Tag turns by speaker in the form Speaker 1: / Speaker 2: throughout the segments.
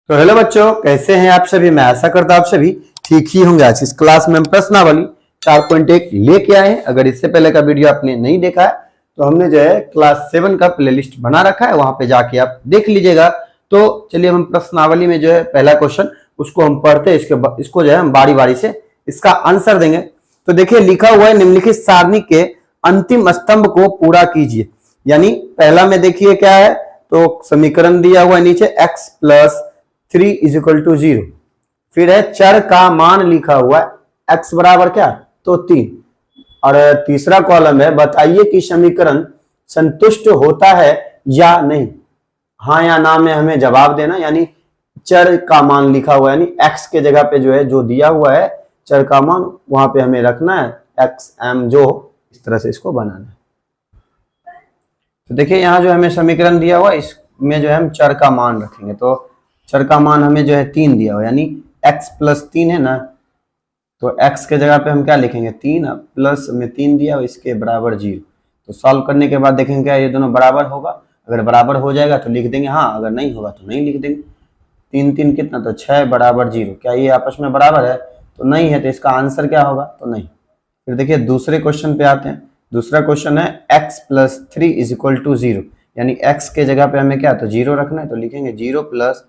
Speaker 1: तो हेलो बच्चों, कैसे हैं आप सभी। मैं आशा करता हूं आप सभी ठीक ही होंगे। आज इस क्लास में हम प्रश्नावली 4.1 लेके आए हैं। अगर इससे पहले का वीडियो आपने नहीं देखा है तो हमने जो है क्लास 7 का प्लेलिस्ट बना रखा है, वहां पे जाके आप देख लीजिएगा। तो चलिए हम प्रश्नावली में जो है पहला क्वेश्चन उसको हम पढ़ते हैं, इसको जो है हम बारी बारी से इसका आंसर देंगे। तो देखिए लिखा हुआ है, निम्नलिखित सारणी के अंतिम स्तंभ को पूरा कीजिए। यानी पहला में देखिए क्या है, तो समीकरण दिया हुआ है नीचे x plus 3 is equal to 0। फिर है चर का मान लिखा हुआ है x बराबर क्या, तो 3। और तीसरा कॉलम है बताइए कि समीकरण संतुष्ट होता है या नहीं। हाँ या ना में हमें जवाब देना, यानी चर का मान लिखा हुआ है, यानी x के जगह पे जो है जो दिया हुआ है चर का मान वहां पे हमें रखना है x m, जो इस तरह से इसको बनाना है। तो देखिए यहाँ जो हमें समीकरण दिया हुआ है इसमें जो है हम चर का मान रखेंगे। तो चर का मान हमें जो है 3 दिया हुआ, यानी x प्लस 3 है ना, तो x के जगह पे हम क्या लिखेंगे 3 प्लस में 3 दिया हुआ इसके बराबर 0। तो सॉल्व करने के बाद देखेंगे क्या ये दोनों बराबर होगा। अगर बराबर हो जाएगा तो लिख देंगे हाँ, अगर नहीं होगा तो नहीं लिख देंगे। 3 3 कितना, तो 6 बराबर 0। क्या ये आपस में बराबर है, तो नहीं है, तो इसका आंसर क्या होगा, तो नहीं। फिर देखिए दूसरे क्वेश्चन पे आते हैं। दूसरा क्वेश्चन है x plus 3 is equal to 0, यानी x के जगह पे हमें क्या, तो 0 रखना है। तो लिखेंगे 0 प्लस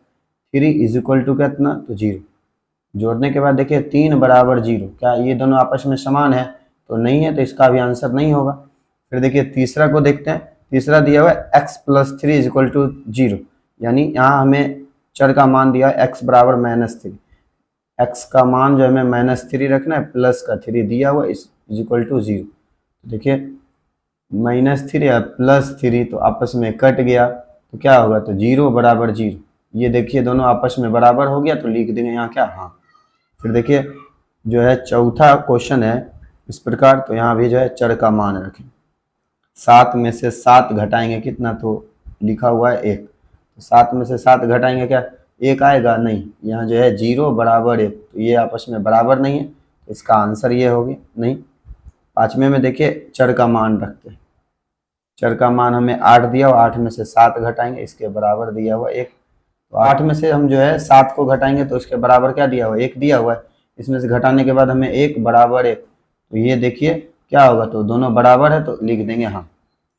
Speaker 1: 3 इज इक्वल टू कितना, तो 0। जोड़ने के बाद देखिए 3 बराबर 0, क्या ये दोनों आपस में समान है, तो नहीं है, तो इसका भी आंसर नहीं होगा। फिर देखिए तीसरा को देखते हैं। तीसरा दिया हुआ है x plus 3 is equal to 0, यानी यहाँ हमें चर का मान दिया है x बराबर -3। x का मान जो हमें -3 रखना है, प्लस का 3 दिया हुआ इज इक्वल टू 0। देखिए -3 या +3 तो आपस में कट गया, तो क्या होगा, तो 0 बराबर 0। ये देखिए दोनों आपस में बराबर हो गया, तो लिख देंगे यहाँ क्या, हाँ। फिर देखिए जो है चौथा क्वेश्चन है इस प्रकार। तो यहाँ भी जो है चर का मान रखें। 7 में से 7 घटाएंगे कितना, तो लिखा हुआ है 1। तो 7 में से 7 घटाएंगे क्या, 1 आएगा, नहीं। यहाँ जो है 0 बराबर 1, तो ये आपस में बराबर नहीं है, तो इसका आंसर ये हो गया नहीं। पांचवें में देखिए चर का मान रखते हैं। चर का मान हमें 8 दिया हुआ, 8 में से 7 घटाएंगे इसके बराबर दिया हुआ 1। तो 8 में से हम जो है 7 को घटाएंगे तो इसके बराबर क्या दिया हुआ, 1 दिया हुआ है। इसमें से घटाने के बाद हमें 1 बराबर 1, तो ये देखिए क्या होगा, तो दोनों बराबर है, तो लिख देंगे हाँ।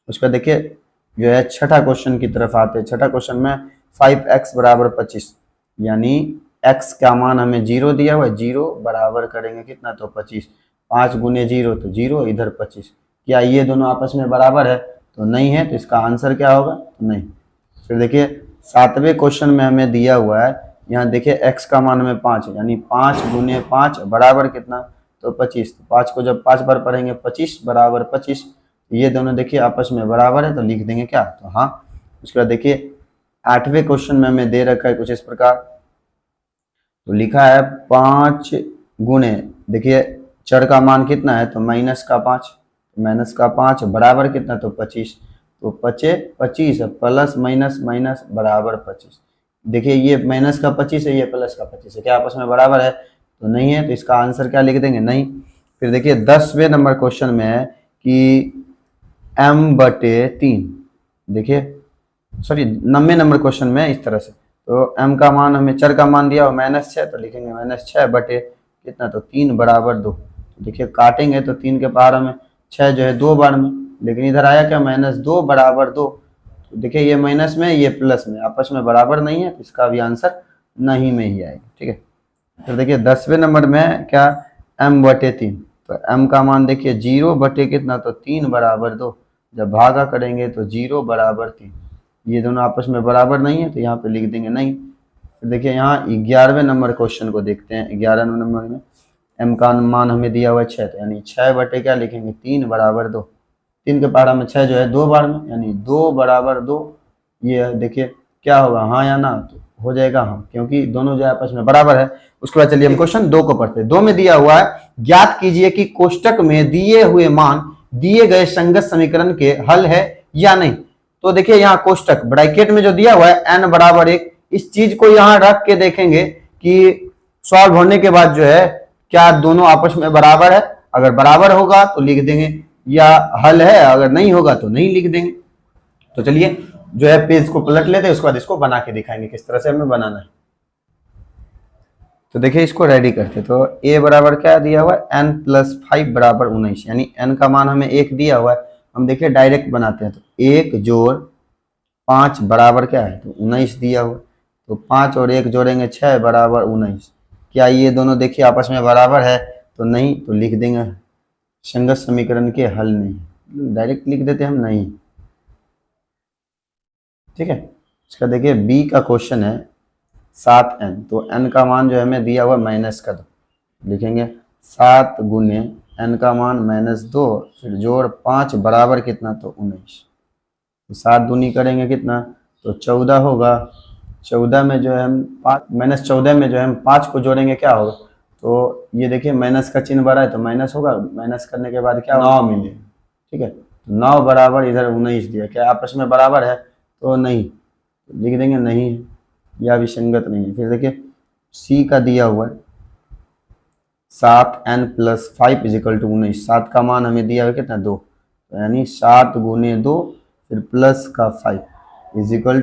Speaker 1: उसके बाद देखिए जो है छठा क्वेश्चन की तरफ आते हैं। छठा क्वेश्चन में 5x बराबर 25, यानी x का मान हमें 0 दिया हुआ है, 0 बराबर करेंगे कितना, तो 25। 5 गुने 0 तो 0, इधर 25। क्या ये दोनों आपस में बराबर है, तो नहीं है, तो इसका आंसर क्या होगा, तो नहीं। फिर देखिए सातवें क्वेश्चन में हमें दिया हुआ है, यहाँ देखिए x का मान हमें 5 है, यानी 5 गुने 5 बराबर कितना, तो 25। तो 5 को जब 5 बार पढ़ेंगे 25 बराबर 25। ये दोनों देखिए आपस में बराबर है, तो लिख देंगे क्या, तो हाँ। उसके बाद देखिए आठवें क्वेश्चन में हमें दे रखा है कुछ इस प्रकार। तो लिखा है 5 गुने, देखिए चर का मान कितना है, तो -5 बराबर कितना, तो 25। तो 25 प्लस माइनस माइनस बराबर 25। देखिए ये माइनस का 25 है, ये प्लस का 25 है, क्या आपस में बराबर है, तो नहीं है, तो इसका आंसर क्या लिख देंगे, नहीं। फिर देखिए 10वें नंबर क्वेश्चन में है कि m/3, देखिए सॉरी 9वें नंबर क्वेश्चन में इस तरह से। तो m का मान हमें चर का मान दिया हो -6, तो लिखेंगे -6 बटे कितना, तो 3 बराबर 2। देखिए काटेंगे तो 3 के पार हमें 6 जो है 2 बार में, लेकिन इधर आया क्या, -2 बराबर 2। तो देखिए ये माइनस में ये प्लस में आपस में बराबर नहीं है, तो इसका भी आंसर नहीं में ही आएगा, ठीक है। फिर देखिए 10वें नंबर में क्या, m/3। तो m का मान देखिए 0 बटे कितना, तो 3 बराबर 2। जब भागा करेंगे तो 0 बराबर 3। ये दोनों आपस में बराबर नहीं है, तो यहाँ पे लिख देंगे नहीं। फिर देखिए यहाँ 11वें नंबर क्वेश्चन को देखते हैं। 11वें नंबर में m का मान हमें दिया हुआ है 6, तो यानी 6 बटे क्या लिखेंगे, 3 बराबर 2। 3 के पारा में 6 जो है 2 बार में, यानी 2 बराबर 2। ये देखिए क्या होगा, हाँ या ना, तो हो जाएगा हाँ, क्योंकि दोनों जो आपस में बराबर है। उसके बाद चलिए हम क्वेश्चन 2 को पढ़ते हैं। 2 में दिया हुआ है, ज्ञात कीजिए कि कोष्टक में दिए हुए मान दिए गए संगत समीकरण के हल है या नहीं। तो देखिए यहाँ कोष्टक ब्रैकेट में जो दिया हुआ है n बराबर 1, इस चीज को यहाँ रख के देखेंगे कि सॉल्व होने के बाद जो है क्या दोनों आपस में बराबर है। अगर बराबर होगा तो लिख देंगे या हल है, अगर नहीं होगा तो नहीं लिख देंगे। तो चलिए जो है पेज को पलट लेते हैं, उसके बाद इसको बना के दिखाएंगे किस तरह से हमें बनाना है। तो देखिए इसको रेडी करते, तो a बराबर क्या दिया हुआ है, n+5 बराबर 19, यानी n का मान हमें 1 दिया हुआ है। हम देखिए डायरेक्ट बनाते हैं, तो 1 जोड़ 5 बराबर क्या है, तो 19 दिया हुआ। तो 5 और 1 जोड़ेंगे 6 बराबर 19। क्या ये दोनों देखिए आपस में बराबर है, तो नहीं, तो लिख देंगे संगत समीकरण के हल नहीं, डायरेक्ट लिख देते हम नहीं। ठीक है, इसका देखिए बी का क्वेश्चन है 7n, तो n का मान जो है हमें दिया हुआ माइनस का 2, लिखेंगे 7 गुने n का मान -2, फिर जोड़ 5 बराबर कितना, तो 19। तो 7 दूनी करेंगे कितना, तो 14 होगा। 14 में जो है हम -14 में जो है हम 5 को जोड़ेंगे क्या होगा, तो ये देखिए माइनस का चिन्ह बड़ा है तो माइनस होगा, माइनस करने के बाद क्या 9 मिले। ठीक है, तो 9 बराबर इधर 19 दिया, क्या आपस में बराबर है, तो नहीं, तो लिख देंगे नहीं है, यह विसंगत नहीं है। फिर देखिए सी का दिया हुआ है 7n+5 = 19, 7 का मान हमें दिया हुआ कितना 2, तो यानी 7 गुने 2 फिर प्लस का 5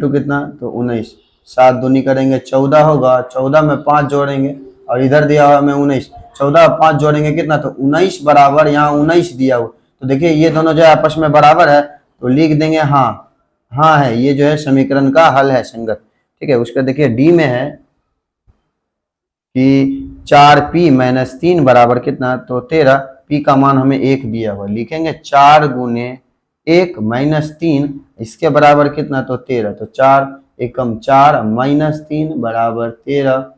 Speaker 1: = कितना, तो 19। 7 दूनी करेंगे 14 होगा, 14 में 5 जोड़ेंगे और इधर दिया हुआ हमें 19, 14 में 5 जोड़ेंगे कितना, तो 19 बराबर यहाँ 19 दिया हुआ। तो देखिए ये दोनों जो है आपस में बराबर है, तो लिख देंगे हाँ, हाँ है, ये जो है समीकरण का हल है संगत। ठीक है, उसका देखिए डी में है कि 4p-3 बराबर कितना, तो 13। p का मान हमें 1 दिया हुआ, लिखेंगे 4 गुने 1 - 3, इसके बराबर कितना, तो 13। तो 4 एकम 4 -3 बराबर 13।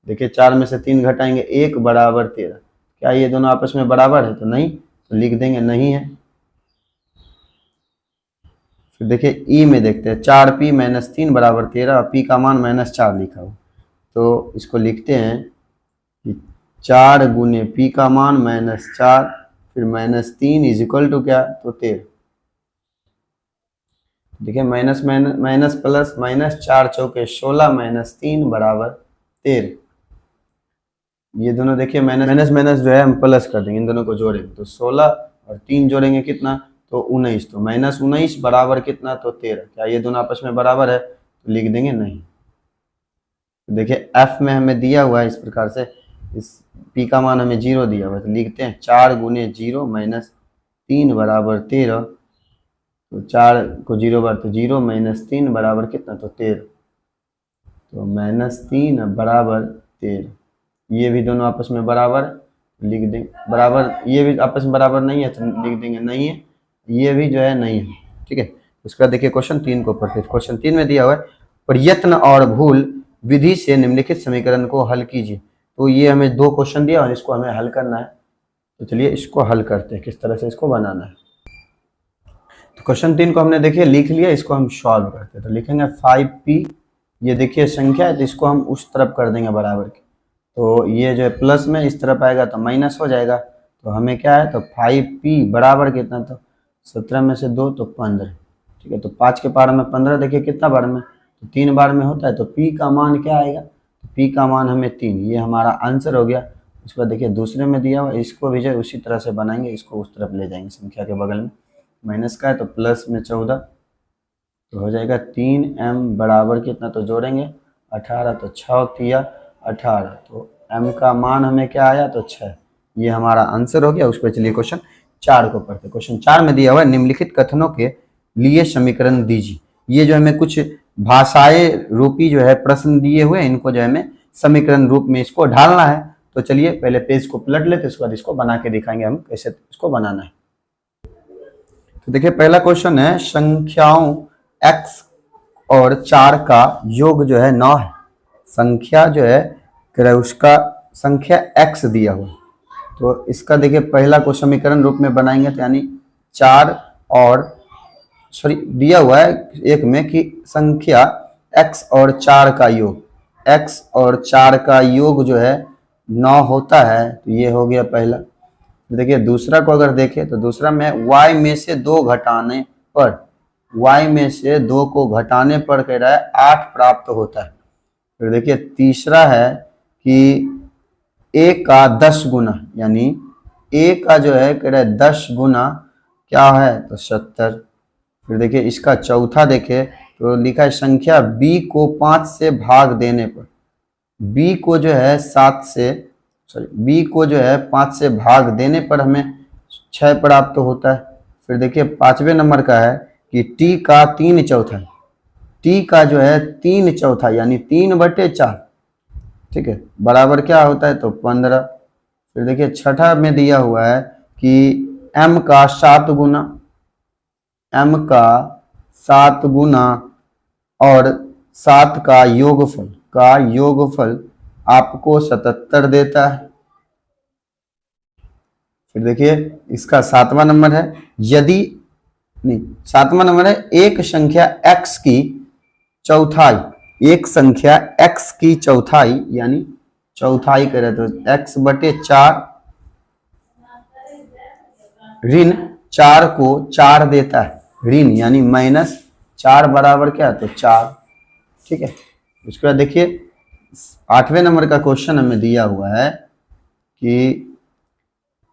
Speaker 1: देखिए 4 में से 3 घटाएंगे 1 बराबर 13। क्या ये दोनों आपस में बराबर है, तो नहीं, तो लिख देंगे नहीं है। फिर देखिए ई में देखते हैं 4p-3 बराबर 13, और p का मान -4 लिखा हुआ, तो इसको लिखते हैं कि 4 गुने p का मान -4 फिर -3 = क्या, तो 13। देखिए माइनस माइनस प्लस -4 चौके 16 -3 बराबर 13। ये दोनों देखिए माइनस माइनस जो है हम प्लस कर देंगे, इन दोनों को जोड़ेंगे तो 16 और 3 जोड़ेंगे कितना, तो 19। तो -19 बराबर कितना, तो 13। क्या ये दोनों आपस में बराबर है, तो लिख देंगे नहीं। तो देखिए f में हमें दिया हुआ है इस प्रकार से, इस p का मान हमें 0 दिया हुआ है, तो लिखते हैं 4 गुने 0 -3 बराबर 13। तो 4 को 0 बार, तो 0 -3 बराबर कितना, तो 13। तो -3 बराबर 13, ये भी दोनों आपस में बराबर, लिख देंगे बराबर। ये भी आपस में बराबर नहीं है, तो लिख देंगे नहीं है, ये भी जो है नहीं है। ठीक है, उसका देखिए क्वेश्चन 3 को पढ़ते हैं। क्वेश्चन 3 में दिया हुआ है प्रयत्न और भूल विधि से निम्नलिखित समीकरण को हल कीजिए। तो ये हमें 2 क्वेश्चन दिया और इसको हमें हल करना है, तो चलिए इसको हल करते हैं, किस तरह से इसको बनाना है। तो क्वेश्चन 3 को हमने देखिए लिख लिया, इसको हम सॉल्व करते हैं। तो लिखेंगे 5p, ये देखिए संख्या है तो इसको हम उस तरफ कर देंगे बराबर की, तो ये जो है प्लस में इस तरफ आएगा तो माइनस हो जाएगा। तो हमें क्या है, तो 5p बराबर कितना, तो 17 में से 2 तो 15। ठीक है, तो 5 के पावर में 15, देखिए कितना बार में, तो 3 बार में होता है। तो p का मान क्या आएगा, तो p का मान हमें 3, ये हमारा आंसर हो गया। उसके बाद देखिए दूसरे में दिया हुआ, इसको भी जो उसी तरह से बनाएंगे, इसको उस तरफ ले जाएंगे, संख्या के बगल में माइनस का है तो प्लस में 14, तो हो जाएगा 3m बराबर कितना, तो जोड़ेंगे 18, तो 6 तिया 18, तो m का मान हमें क्या आया, तो 6। ये हमारा आंसर हो गया। उस पर चलिए क्वेश्चन 4 को पढ़ते। क्वेश्चन 4 में दिया हुआ है निम्नलिखित कथनों के लिए समीकरण दीजिए। ये जो हमें कुछ भाषाएं रूपी जो है प्रश्न दिए हुए, इनको जो है हमें समीकरण रूप में इसको ढालना है। तो चलिए पहले पेज को पलट लेते, उसके बाद इसको बना के दिखाएंगे हम कैसे इसको बनाना है। तो देखिए पहला क्वेश्चन है संख्याओं x और 4 का योग जो है 9 है। संख्या जो है उसका संख्या x दिया हुआ, तो इसका देखिए पहला को समीकरण रूप में बनाएंगे, तो यानी 4 और दिया हुआ है एक में कि संख्या x और 4 का योग, x और 4 का योग जो है 9 होता है। तो ये हो गया पहला। देखिए दूसरा को अगर देखें तो दूसरा में y में से 2 घटाने पर, y में से 2 को घटाने पर कह रहा है 8 प्राप्त होता है। फिर देखिए तीसरा है कि a का 10 गुना, यानी a का जो है कह रहा है 10 गुना क्या है, तो 70। फिर देखिए इसका चौथा देखे तो लिखा है संख्या b को 5 से भाग देने पर, बी को जो है 5 से भाग देने पर हमें 6 प्राप्त होता है। फिर देखिए 5वें नंबर का है कि टी का 3/4, टी का जो है 3/4 यानी 3/4, ठीक है, बराबर क्या होता है तो 15। फिर देखिए छठा में दिया हुआ है कि m का 7 गुना और 7 का योगफल आपको 77 देता है। फिर देखिए इसका 7वां नंबर है, यदि नहीं 7वां नंबर है एक संख्या x की चौथाई यानी चौथाई करे तो x/4 ऋण 4 को 4 देता है, ऋण यानी -4 बराबर क्या तो 4, ठीक है। उसके बाद देखिए 8वें नंबर का क्वेश्चन हमें दिया हुआ है कि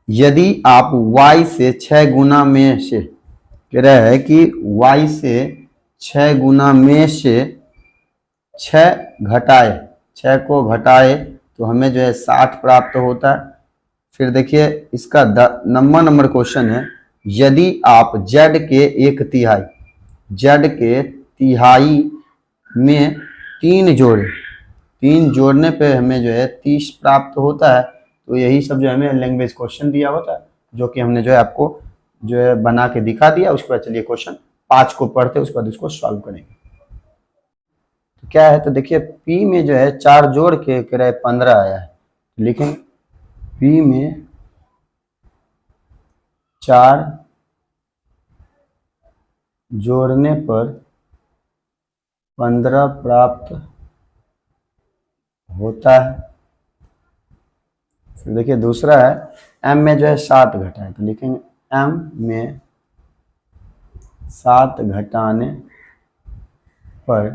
Speaker 1: यदि आप y से 6 गुना में से कह रहा है कि y से 6 गुना में से 6 को घटाए तो हमें जो है 60 प्राप्त होता है। फिर देखिए इसका नंबर क्वेश्चन है, यदि आप z के तिहाई में 3 जोड़ने पे हमें जो है 30 प्राप्त होता है। तो यही सब जो हमें लैंग्वेज क्वेश्चन दिया होता है, जो कि हमने जो है आपको जो है बना के दिखा दिया। उसके बाद चलिए क्वेश्चन 5 को पढ़ते, उसके बाद उसको सॉल्व करेंगे। तो क्या है तो देखिए P में जो है 4 जोड़ के कह रहा है 15 आया है, लिखेंगे P में 4 जोड़ने पर 15 प्राप्त होता है। फिर देखिए दूसरा है m में जो है 7 घटा है, तो लिखेंगे m में 7 घटाने पर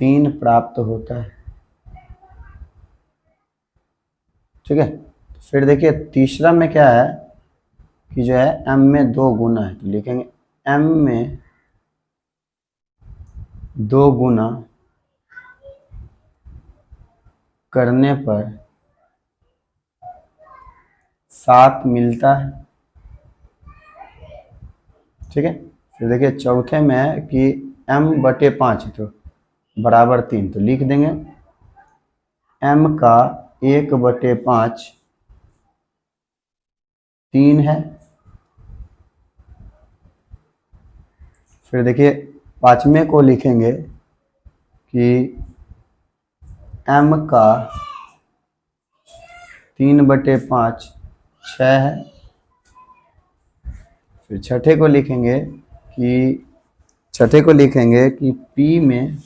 Speaker 1: 3 प्राप्त होता है, ठीक है। फिर देखिए तीसरा में क्या है कि जो है m में 2 गुना है, तो लिखेंगे m में 2 गुना करने पर 7 मिलता है, ठीक है। फिर देखिए चौथे में है कि m/5 तो बराबर 3, तो लिख देंगे m का 1/5 3 है। फिर देखिए 5वें को लिखेंगे कि m का 3/5 6 है। फिर छठे को लिखेंगे कि P में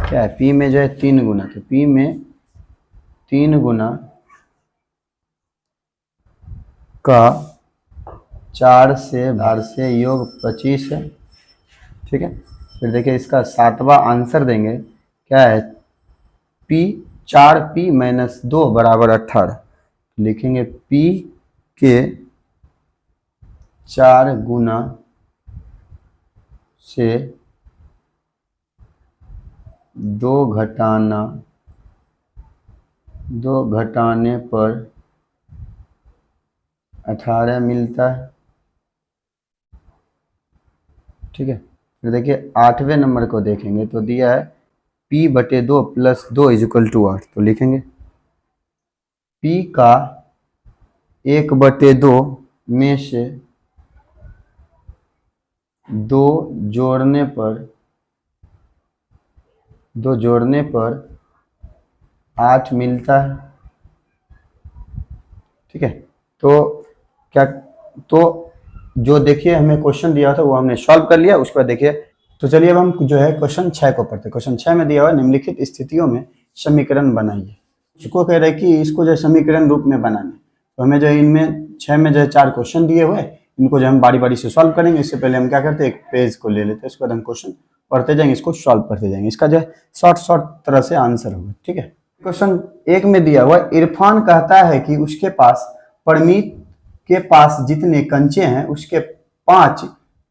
Speaker 1: क्या है, P में जो है 3 गुना, तो P में 3 गुना का 4 से भार से योग 25 है, ठीक है। फिर देखिए इसका 7वां आंसर देंगे, क्या है P 4P - 2 बराबर 18, लिखेंगे P के 4 गुना से 2 घटाने पर 18 मिलता है, ठीक है। फिर देखिए 8वें नंबर को देखेंगे तो दिया है P/2 + 2 = 8, तो लिखेंगे P का 1/2 में से 2 जोड़ने पर 8 मिलता है, ठीक है। तो जो देखिए हमें क्वेश्चन दिया था वो हमने सॉल्व कर लिया। उसके बाद देखिए तो चलिए अब हम जो है क्वेश्चन 6 को पढ़ते हैं। क्वेश्चन 6 में दिया हुआ निम्नलिखित स्थितियों में समीकरण बनाइए। इसको कह रहे हैं कि इसको जो समीकरण रूप में बनाना, तो हमें जो है इनमें 6 में जो है 4 क्वेश्चन दिए हुए, इनको जो हम बारी बारी से सॉल्व करेंगे। इससे पहले हम क्या करते हैं, एक पेज को ले लेते हैं, उसके बाद हम क्वेश्चन पढ़ते जाएंगे, इसको सॉल्व करते जाएंगे। इसका जो है शॉर्ट तरह से आंसर होगा, ठीक है। क्वेश्चन 1 में दिया हुआ इरफान कहता है कि उसके पास परमीत के पास जितने कंचे हैं उसके 5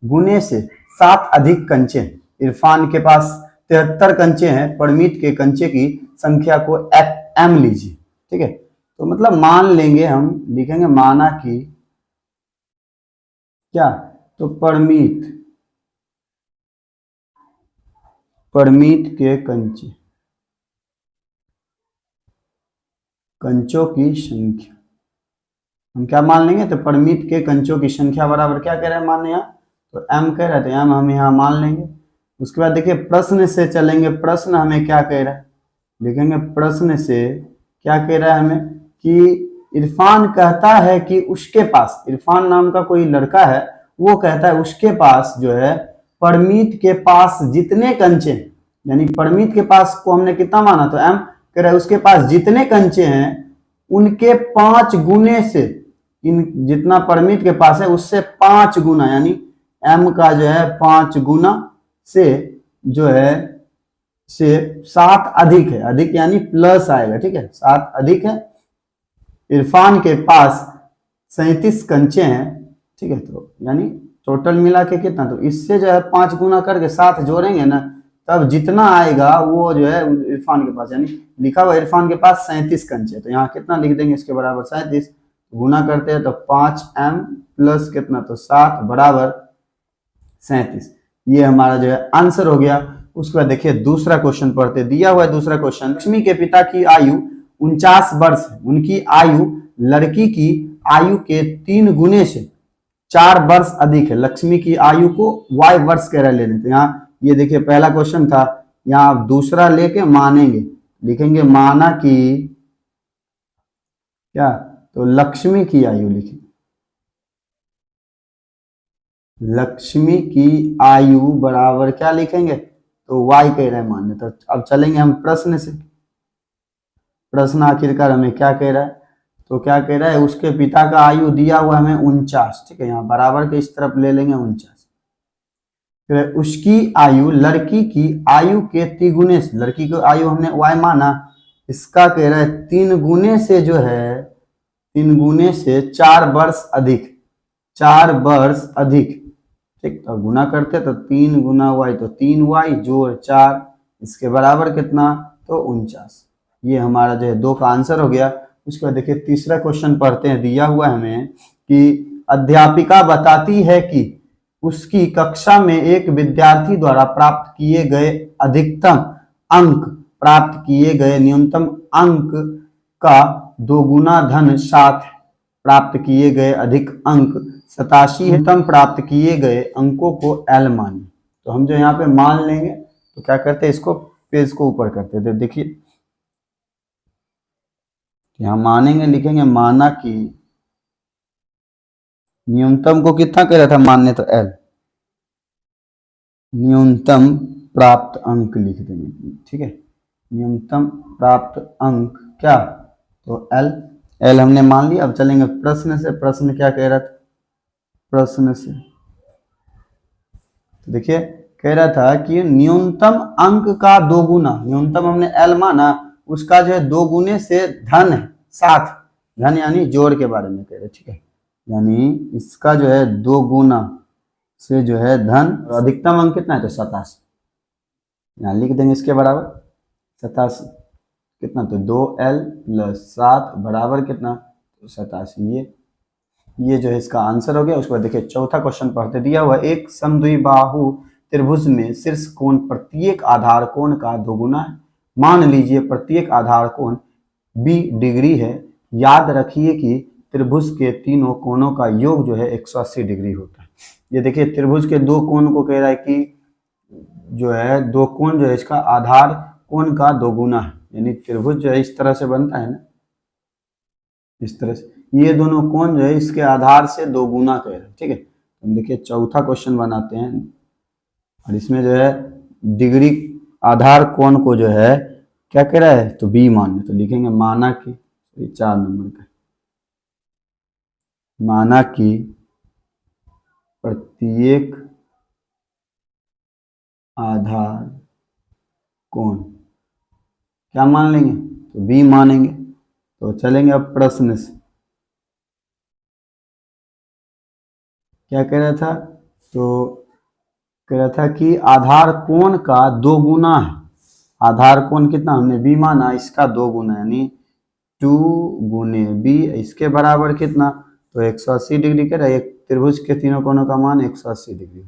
Speaker 1: गुने से 7 अधिक कंचे हैं। इरफान के पास 73 कंचे हैं, परिमित के कंचे की संख्या को m लीजिए। ठीक है, तो मतलब मान लेंगे, हम लिखेंगे माना कि क्या, तो परिमित के कंचों की संख्या हम क्या मान लेंगे, तो परिमित के कंचों की संख्या बराबर क्या कह रहे हैं मानने, यहाँ तो m कह रहे थे, m हम यहाँ मान लेंगे। उसके बाद देखिए प्रश्न से चलेंगे, प्रश्न हमें क्या कह रहा है, लिखेंगे प्रश्न से क्या कह रहा है हमें कि इरफान कहता है कि उसके पास, इरफान नाम का कोई लड़का है, वो कहता है उसके पास जो है परमीत के पास जितने कंचे हैं, यानी परमीत के पास को हमने कितना माना, तो m कह रहा है उसके पास जितने कंचे हैं उनके 5 गुने से, इन जितना परमीत के पास है उससे 5 गुना, यानी m का जो है 5 गुना से जो है से 7 अधिक है, अधिक यानी प्लस आएगा। ठीक है, 7 अधिक है, इरफान के पास 37 कंचे हैं। ठीक है, तो यानी टोटल मिला के कितना, तो इससे जो है 5 गुना करके 7 जोड़ेंगे ना, तब जितना आएगा वो जो है इरफान के पास, यानी लिखा हुआ इरफान के पास 37 कंचे, तो यहाँ कितना लिख देंगे इसके बराबर 37, गुना करते हैं तो 5m प्लस कितना, तो 7 बराबर 37। ये हमारा जो है आंसर हो गया। उसके बाद देखिए दूसरा क्वेश्चन पढ़ते, दिया हुआ है दूसरा क्वेश्चन, लक्ष्मी के पिता की आयु 49 वर्ष है, उनकी आयु लड़की की आयु के 3 गुने से 4 वर्ष अधिक है, लक्ष्मी की आयु को y वर्ष कह रहे लेने, तो यहाँ ये देखिए पहला क्वेश्चन था, यहाँ आप दूसरा लेके मानेंगे, लिखेंगे माना कि क्या, तो लक्ष्मी की आयु लिखेंगे, लक्ष्मी की आयु बराबर क्या लिखेंगे, तो y कह रहे हैं मानने। तो अब चलेंगे हम प्रश्न से, प्रश्न आखिरकार हमें क्या कह रहा है, तो क्या कह रहा है उसके पिता का आयु दिया हुआ हमें 49। ठीक है, यहाँ बराबर के इस तरफ ले लेंगे 49, फिर उसकी आयु लड़की की आयु के 3 गुने से, लड़की की आयु हमने y माना, इसका कह रहा है 3 गुने से जो है 3 गुने से 4 वर्ष अधिक, 4 वर्ष अधिक। ठीक, तो गुना करते तो 3 गुना y, तो 3y जोड़ 4, इसके बराबर कितना, तो 49। ये हमारा जो है 2 का आंसर हो गया। उसके बाद देखिए तीसरा क्वेश्चन पढ़ते हैं, दिया हुआ है हमें कि अध्यापिका बताती है कि उसकी कक्षा में एक विद्यार्थी द्वारा प्राप्त किए गए अधिकतम अंक प्राप्त किए गए न्यूनतम अंक का 2 गुना धन 7 है, प्राप्त किए गए अधिक अंक 87 है, न्यूनतम प्राप्त किए गए अंकों को L मानिए। तो हम जो यहाँ पे मान लेंगे, तो क्या करते हैं इसको पेज को ऊपर करते थे, देखिए यहाँ मानेंगे, लिखेंगे माना कि न्यूनतम को कितना कह रहा था मानने, तो L, न्यूनतम प्राप्त अंक लिख देंगे। ठीक है, न्यूनतम प्राप्त अंक क्या, तो L हमने मान लिया। अब चलेंगे प्रश्न से, प्रश्न क्या कह रहा था, प्रश्न से तो देखिए कह रहा था कि न्यूनतम अंक का 2 गुना, न्यूनतम हमने L माना, उसका जो है 2 गुने से धन है 7, धन यानी जोड़ के बारे में कह रहे। ठीक है, यानी इसका जो है 2 गुना से जो है धन, अधिकतम अंक कितना है, तो 87, यहाँ लिख देंगे इसके बराबर 87, कितना, तो 2L प्लस 7 बराबर कितना, तो 87। ये जो है इसका आंसर हो गया। उसके बाद देखिए चौथा क्वेश्चन पढ़ते, दिया हुआ एक समद्विबाहु त्रिभुज में शीर्ष कोण प्रत्येक आधार कोण का 2 गुना है, मान लीजिए प्रत्येक आधार कोण b डिग्री है, याद रखिए कि त्रिभुज के तीनों कोणों का योग जो है 180 डिग्री होता है। ये देखिए त्रिभुज के 2 कोण को कह रहा है कि जो है 2 कोण जो है इसका आधार कोण का 2 गुना है, यानी त्रिभुज जो है इस तरह से बनता है ना, इस तरह से, ये दोनों कोण जो है इसके आधार से 2 गुना कह रहे हैं। ठीक है, तो देखिए चौथा क्वेश्चन बनाते हैं, और इसमें जो है डिग्री आधार कोण को जो है क्या कह रहा है, तो b मान, तो लिखेंगे माना कि 4 नंबर का, माना कि प्रत्येक आधार कोण क्या मान लेंगे, तो b मानेंगे। तो चलेंगे अब प्रश्न से, क्या कह रहा था, तो कह रहा था कि आधार कोण का 2 गुना है। आधार कोण कितना हमने b माना, इसका 2 गुना यानी 2 गुने b, इसके बराबर कितना, तो 180 डिग्री कह रहा है। एक त्रिभुज के तीनों कोणों का मान 180 डिग्री,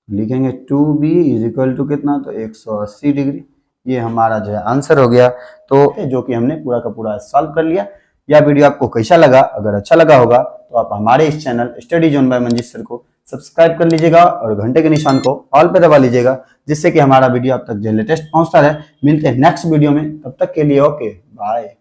Speaker 1: लिखेंगे 2b इज इक्वल टू कितना, तो 180 डिग्री। ये हमारा जो है आंसर हो गया, तो जो कि हमने पूरा का पूरा सॉल्व कर लिया। यह वीडियो आपको कैसा लगा? अगर अच्छा लगा होगा तो आप हमारे इस channel study zone by Manjeet sir को सब्सक्राइब कर लीजिएगा और घंटे के निशान को ऑल पे दबा लीजिएगा, जिससे कि हमारा वीडियो आप तक जो लेटेस्ट पहुंचता रहे। मिलते हैं नेक्स्ट वीडियो में, तब तक के लिए ओके बाय।